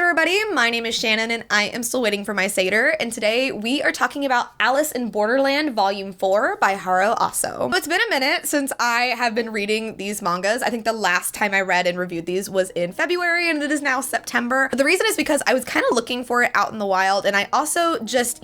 everybody, my name is Shannon and I am still waiting for my Satyr, and today we are talking about Alice in Borderland Volume 4 by Haro Aso. So it's been a minute since I have been reading these mangas. I think the last time I read and reviewed these was in February and it is now September. The reason is because I was kind of looking for it out in the wild, and I also just,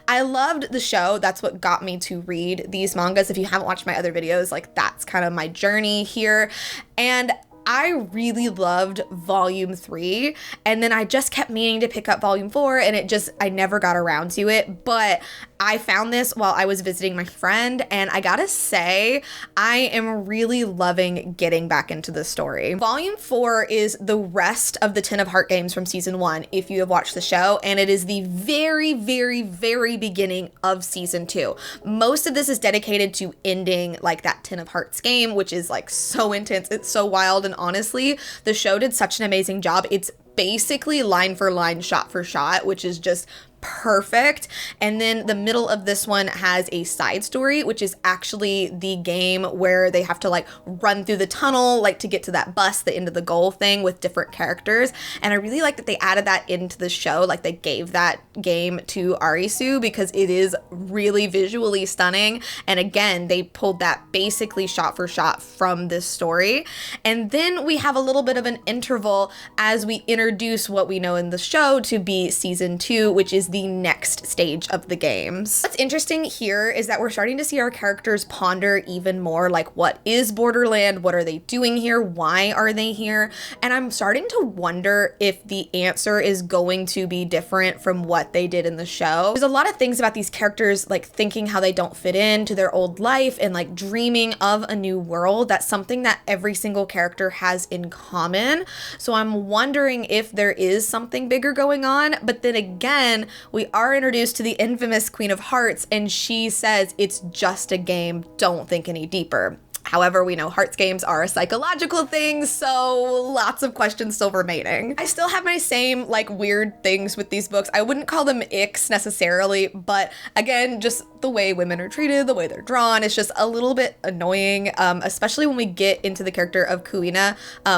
I loved the show. That's what got me to read these mangas. If you haven't watched my other videos, like that's kind of my journey here. And I really loved Volume 3, and then I just kept meaning to pick up Volume 4, and I never got around to it, but I found this while I was visiting my friend, and I gotta say, I am really loving getting back into the story. Volume 4 is the rest of the Ten of Heart games from Season 1, if you have watched the show, and it is the very, very, very beginning of Season 2. Most of this is dedicated to ending, like, that Ten of Hearts game, which is, like, so intense, it's so wild, and honestly, the show did such an amazing job. It's basically line for line, shot for shot, which is just perfect. And then the middle of this one has a side story, which is actually the game where they have to like run through the tunnel, like to get to that bus, the end of the goal thing with different characters. And I really like that they added that into the show. Like they gave that game to Arisu because it is really visually stunning. And again, they pulled that basically shot for shot from this story. And then we have a little bit of an interval as we introduce what we know in the show to be Season 2, which is the next stage of the games. What's interesting here is that we're starting to see our characters ponder even more, like what is Borderland? What are they doing here? Why are they here? And I'm starting to wonder if the answer is going to be different from what they did in the show. There's a lot of things about these characters like thinking how they don't fit into their old life and like dreaming of a new world. That's something that every single character has in common. So I'm wondering if there is something bigger going on, but then again, we are introduced to the infamous Queen of Hearts, and she says it's just a game, don't think any deeper. However, we know Hearts games are a psychological thing, so lots of questions still remaining. I still have my same like weird things with these books. I wouldn't call them icks necessarily, but again, just the way women are treated, the way they're drawn, it's just a little bit annoying, especially when we get into the character of Kuina,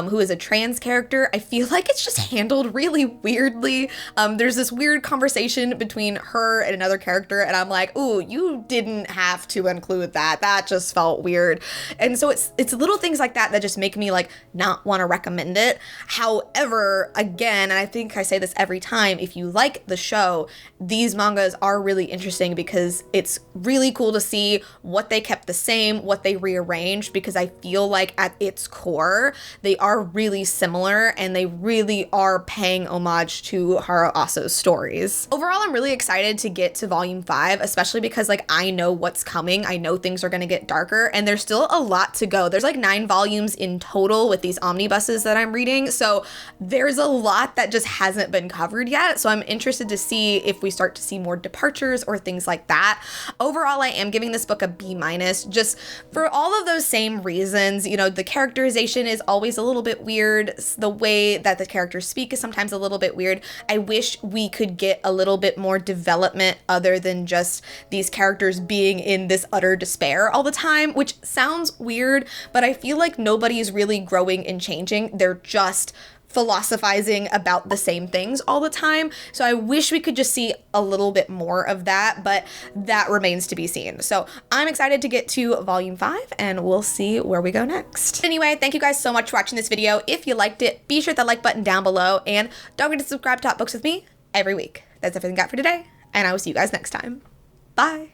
who is a trans character. I feel like it's just handled really weirdly. There's this weird conversation between her and another character, and I'm like, ooh, you didn't have to include that. That just felt weird. And so it's little things like that that just make me like not want to recommend it. However, again, and I think I say this every time, if you like the show, these mangas are really interesting because it's really cool to see what they kept the same, what they rearranged, because I feel like at its core, they are really similar and they really are paying homage to Haro Aso's stories. Overall, I'm really excited to get to Volume 5, especially because like I know what's coming. I know things are going to get darker, and there's still a lot to go. There's like 9 volumes in total with these omnibuses that I'm reading. So there's a lot that just hasn't been covered yet. So I'm interested to see if we start to see more departures or things like that. Overall, I am giving this book a B-, just for all of those same reasons. The characterization is always a little bit weird. The way that the characters speak is sometimes a little bit weird. I wish we could get a little bit more development other than just these characters being in this utter despair all the time, which sounds weird, but I feel like nobody is really growing and changing. They're just philosophizing about the same things all the time. So I wish we could just see a little bit more of that, but that remains to be seen. So I'm excited to get to Volume 5 and we'll see where we go next. Anyway, thank you guys so much for watching this video. If you liked it, be sure to hit that like button down below and don't forget to subscribe to Talk Books with me every week. That's everything I got for today, and I will see you guys next time. Bye.